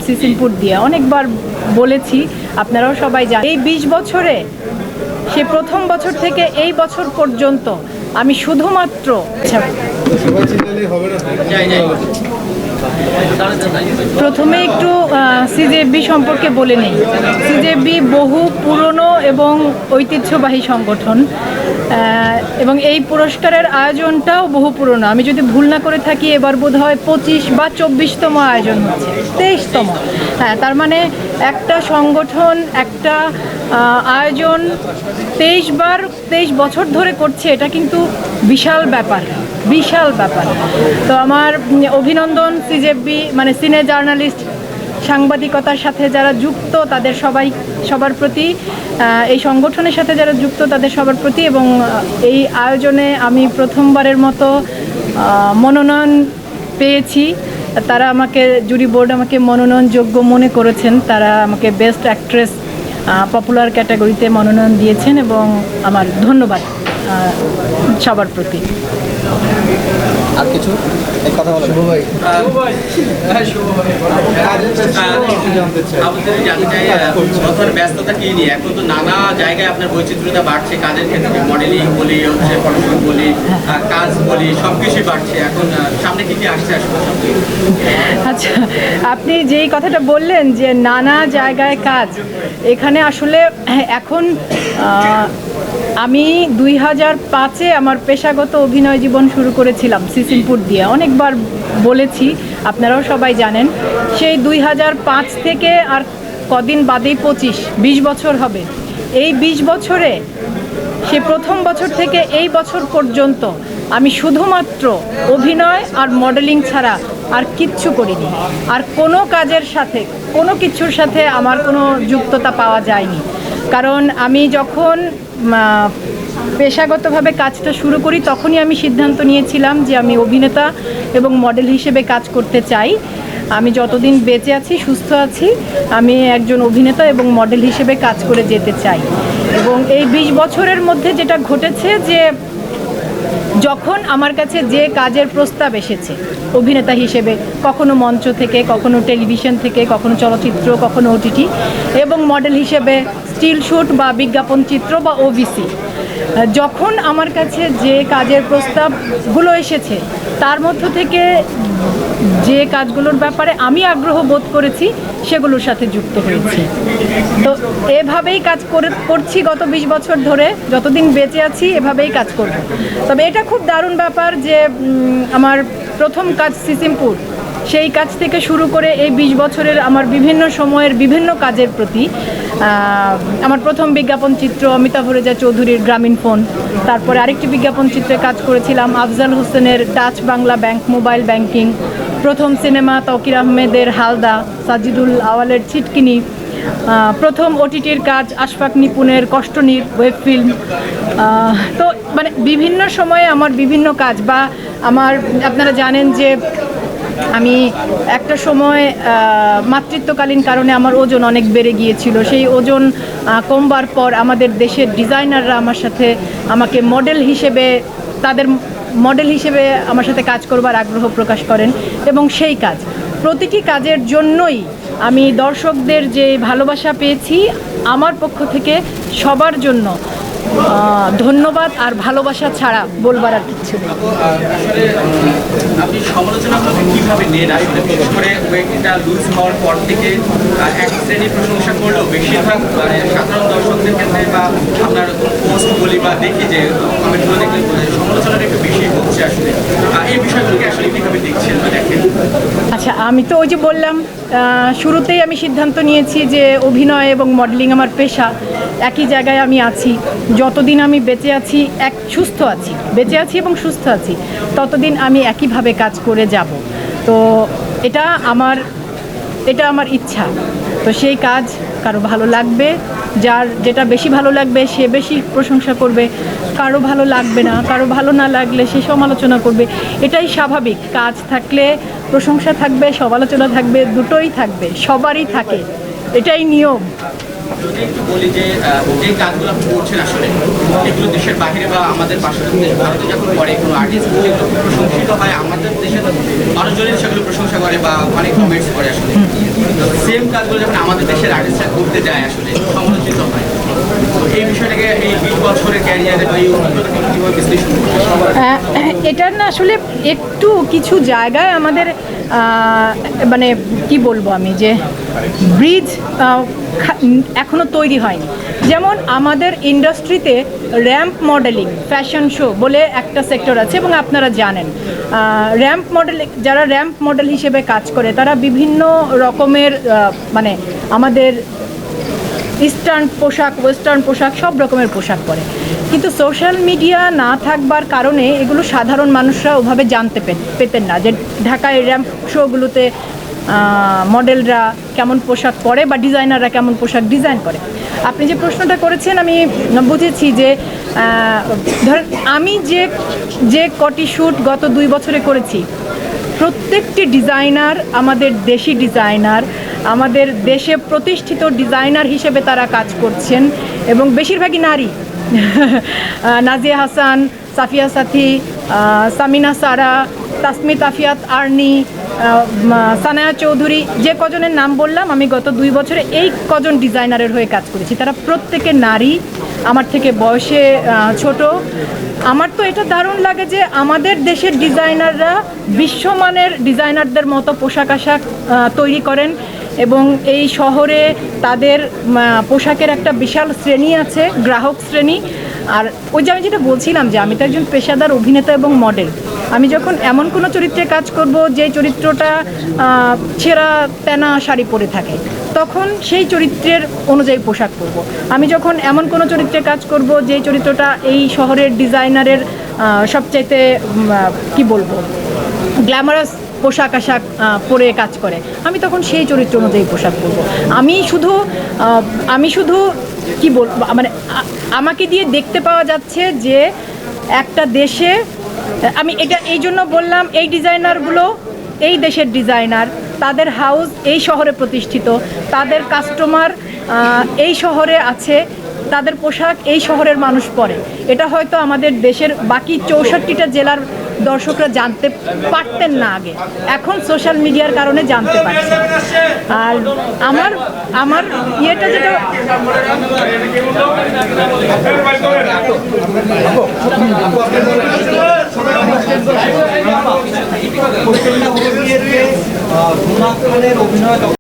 সিসিমপুর দিয়ে, অনেকবার বলেছি, আপনারাও সবাই জানেন। এই 20 বছরে সে প্রথম বছর থেকে এই বছর পর্যন্ত আমি শুধুমাত্র প্রথমে একটু সিজেবি সম্পর্কে বলে নেই। সিজেবি বহু পুরনো এবং ঐতিহ্যবাহী সংগঠন, এবং এই পুরস্কারের আয়োজনটাও বহু পুরনো। আমি যদি ভুল না করে থাকি, এবার বোধহয় 25 বা 24তম আয়োজন হচ্ছে, 23তম। হ্যাঁ, তার মানে একটা সংগঠন একটা আয়োজন 23 বছর ধরে করছে, এটা কিন্তু বিশাল ব্যাপার, বিশাল ব্যাপার। তো আমার অভিনন্দন সিজেবি, মানে সিনে জার্নালিস্ট, সাংবাদিকতার সাথে যারা যুক্ত তাদের সবার প্রতি, এই সংগঠনের সাথে যারা যুক্ত তাদের সবার প্রতি। এবং এই আয়োজনে আমি প্রথমবারের মতো মনোনয়ন পেয়েছি। তারা আমাকে, জুরি বোর্ড আমাকে মনোনয়নযোগ্য মনে করেছেন। তারা আমাকে বেস্ট অ্যাক্ট্রেস পপুলার ক্যাটাগরিতে মনোনয়ন দিয়েছেন এবং আমার ধন্যবাদ সবার প্রতি। আর কিছু কথা বলেন ব্যস্ততা কি নিয়ে? এখন তো নানা জায়গায় আপনার বৈচিত্র্যতা বাড়ছে, কাজের ক্ষেত্রে মডেলিং বলি, হচ্ছে ফটোশুট বলি, কাজ বলি, সবকিছুই বাড়ছে। এখন সামনে কি কি আসছে আসলে? আচ্ছা, আপনি যেই কথাটা বললেন যে নানা জায়গায় কাজ, এখানে আসলে এখন আমি 2005-এ আমার পেশাগত অভিনয় জীবন শুরু করেছিলাম সিসিমপুর দিয়ে, অনেকবার বলেছি, আপনারাও সবাই জানেন। সেই 2005 থেকে আর কদিন বাদেই 20 বছর হবে। এই 20 বছরে সে প্রথম বছর থেকে এই বছর পর্যন্ত আমি শুধুমাত্র অভিনয় আর মডেলিং ছাড়া আর কিচ্ছু করিনি। আর কোনো কাজের সাথে, কোনো কিছুর সাথে আমার কোনো যুক্ততা পাওয়া যায়নি। কারণ আমি যখন পেশাগতভাবে কাজটা শুরু করি, তখনই আমি সিদ্ধান্ত নিয়েছিলাম যে আমি অভিনেতা এবং মডেল হিসেবে কাজ করতে চাই। আমি যতদিন বেঁচে আছি, সুস্থ আছি, আমি একজন অভিনেতা এবং মডেল হিসেবে কাজ করে যেতে চাই। এবং এই 20 বছরের মধ্যে যেটা ঘটেছে, যে যখন আমার কাছে যে কাজের প্রস্তাব এসেছে অভিনেতা হিসেবে, কখনো মঞ্চ থেকে, কখনো টেলিভিশন থেকে, কখনো চলচ্চিত্র, কখনো ওটিটি, এবং মডেল হিসেবে স্টিল শ্যুট বা বিজ্ঞাপন চিত্র বা ওবিসি, যখন আমার কাছে যে কাজের প্রস্তাবগুলো এসেছে তার মধ্য থেকে যে কাজগুলোর ব্যাপারে আমি আগ্রহ বোধ করেছি সেগুলোর সাথে যুক্ত হয়েছি। তো এভাবেই কাজ করছি গত 20 বছর ধরে, যতদিন বেঁচে আছি এভাবেই কাজ করব। তবে এটা খুব দারুণ ব্যাপার যে আমার প্রথম কাজ সিসিমপুর, সেই কাজ থেকে শুরু করে এই 20 বছরের আমার বিভিন্ন সময়ের বিভিন্ন কাজের প্রতি, আমার প্রথম বিজ্ঞাপন চিত্র অমিতাভ রেজা চৌধুরীর গ্রামীণ ফোন, তারপরে আরেকটি বিজ্ঞাপন চিত্রে কাজ করেছিলাম আফজাল হোসেনের Dutch Bangla bank mobile banking, প্রথম সিনেমা তৌকির আহমেদের হালদা, সাজিদুল আওয়ালের ছিটকিনি, প্রথম ওটিটির কাজ আশফাক নিপুণের কষ্টনীর ওয়েব ফিল্ম। তো মানে বিভিন্ন সময়ে আমার বিভিন্ন কাজ, বা আমার, আপনারা জানেন যে আমি একটা সময় মাতৃত্বকালীন কারণে আমার ওজন অনেক বেড়ে গিয়েছিল। সেই ওজন কমবার পর আমাদের দেশের ডিজাইনাররা আমাকে মডেল হিসেবে, তাদের মডেল হিসেবে আমার সাথে কাজ করবার আগ্রহ প্রকাশ করেন। এবং সেই কাজ, প্রতিটি কাজের জন্যই আমি দর্শকদের যে ভালোবাসা পেয়েছি, আমার পক্ষ থেকে সবার জন্য ধন্যবাদ আর ভালোবাসা ছাড়া বলবার আর কিছু নেই। আপনি সমালোচনা কিভাবে নেন আসলে? বিশেষ করে ওয়েটটা লুজ হওয়ার পর থেকে এক শ্রেণী প্রশংসা করলেও বেশিরভাগ সাধারণ দর্শকদের ক্ষেত্রে, বা আপনার পোস্ট বলি বা দেখি যে কমেন্টগুলো দেখলে সমালোচনাটা একটু বেশি হচ্ছে আসলে। এই বিষয়গুলোকে আসলে কিভাবে দেখছেন বা দেখেন? আচ্ছা, আমি তো ওই যে বললাম, শুরুতেই আমি সিদ্ধান্ত নিয়েছি যে অভিনয় এবং মডেলিং আমার পেশা, একই জায়গায় আমি আছি। যতদিন আমি বেঁচে আছি, বেঁচে আছি এবং সুস্থ আছি, ততদিন আমি একইভাবে কাজ করে যাব। তো এটা আমার ইচ্ছা। তো সেই কাজ কারো ভালো লাগবে, যার যেটা বেশি ভালো লাগবে সে বেশি প্রশংসা করবে, কারো ভালো লাগবে না, কারো ভালো না লাগলে সে সমালোচনা করবে। এটাই স্বাভাবিক। কাজ থাকলে প্রশংসা থাকবে, সমালোচনা থাকবে, দুটোই থাকবে, সবারই থাকে, এটাই নিয়ম। যদি একটু বলি যে যে কাজগুলো আপনি করছেন আসলে এগুলো দেশের বাইরে বা আমাদের পার্শ্ববর্তী দেশ ভারতে যখন করে কোনো আর্টিস্ট যেগুলো খুব প্রশংসিত হয় আমাদের দেশের মানুষজনই সেগুলো প্রশংসা করে বা অনেক কমেন্টস করে আসলে সেম কাজগুলো যখন আমাদের দেশের আর্টিস্টরা করতে যায় আসলে সমালোচিত হয়। তো এই বিষয়টাকে এই 20 বছরের ক্যারিয়ারে বা এই অভিজ্ঞতাকে কীভাবে বিশ্লেষণ করছেন? এটার না আসলে একটু কিছু জায়গায় আমাদের মানে কি বলবো আমি যে ব্রিজ এখনো তৈরি হয়নি। যেমন আমাদের ইন্ডাস্ট্রিতে র্যাম্প মডেলিং ফ্যাশন শো বলে একটা সেক্টর আছে এবং আপনারা জানেন র্যাম্প মডেল, যারা র্যাম্প মডেল হিসেবে কাজ করে তারা বিভিন্ন রকমের মানে আমাদের ইস্টার্ন পোশাক, ওয়েস্টার্ন পোশাক, সব রকমের পোশাক পরে। কিন্তু সোশ্যাল মিডিয়া না থাকবার কারণে এগুলো সাধারণ মানুষরা ওভাবে জানতে পেতেন না যে ঢাকায় র্যাম্প শোগুলোতে মডেলরা কেমন পোশাক পরে বা ডিজাইনাররা কেমন পোশাক ডিজাইন করে। আপনি যে প্রশ্নটা করেছেন আমি বুঝেছি যে ধরেন আমি যে কটি শ্যুট গত 2 বছরে করেছি প্রত্যেকটি ডিজাইনার আমাদের দেশি ডিজাইনার, আমাদের দেশে প্রতিষ্ঠিত ডিজাইনার হিসেবে তারা কাজ করছেন এবং বেশিরভাগই নারী। নাজিয়া হাসান, সাফিয়া সাথী, সামিনা সারা, তাসমিত আফিয়াত আর্নি, সানায়া চৌধুরী, যে কজনের নাম বললাম আমি গত 2 বছরে এই কজন ডিজাইনারের হয়ে কাজ করেছি। তারা প্রত্যেকে নারী, আমার থেকে বয়সে ছোট। আমার তো এটা দারুণ লাগে যে আমাদের দেশের ডিজাইনাররা বিশ্বমানের ডিজাইনারদের মতো পোশাক আশাক তৈরি করেন এবং এই শহরে তাদের পোশাকের একটা বিশাল শ্রেণী আছে, গ্রাহক শ্রেণী। আর ওই যে আমি যেটা বলছিলাম যে আমি তো একজন পেশাদার অভিনেতা এবং মডেল। আমি যখন এমন কোনো চরিত্রে কাজ করব যে চরিত্রটা ছেঁড়া তেনা শাড়ি পরে থাকে তখন সেই চরিত্রের অনুযায়ী পোশাক পরব। আমি যখন এমন কোনো চরিত্রে কাজ করব যে চরিত্রটা এই শহরের ডিজাইনারের সবচাইতে কি বলবো গ্ল্যামারাস পোশাক আশাক পরে কাজ করে আমি তখন সেই চরিত্র অনুযায়ী পোশাক পরব। আমি শুধু কি বলবো মানে আমাকে দিয়ে দেখতে পাওয়া যাচ্ছে যে একটা দেশে আমি এটা এই জন্য বললাম এই ডিজাইনারগুলো এই দেশের ডিজাইনার, তাদের হাউস এই শহরে প্রতিষ্ঠিত, তাদের কাস্টমার এই শহরে আছে, তাদের পোশাক এই শহরের মানুষ পরে। এটা হয়তো আমাদের দেশের বাকি 64টা জেলার দর্শকরা জানতে পারতেন না আগে, এখন সোশ্যাল মিডিয়ার কারণে জানতে পারছে। আর আমার ইয়েটা যেটা অভিনয়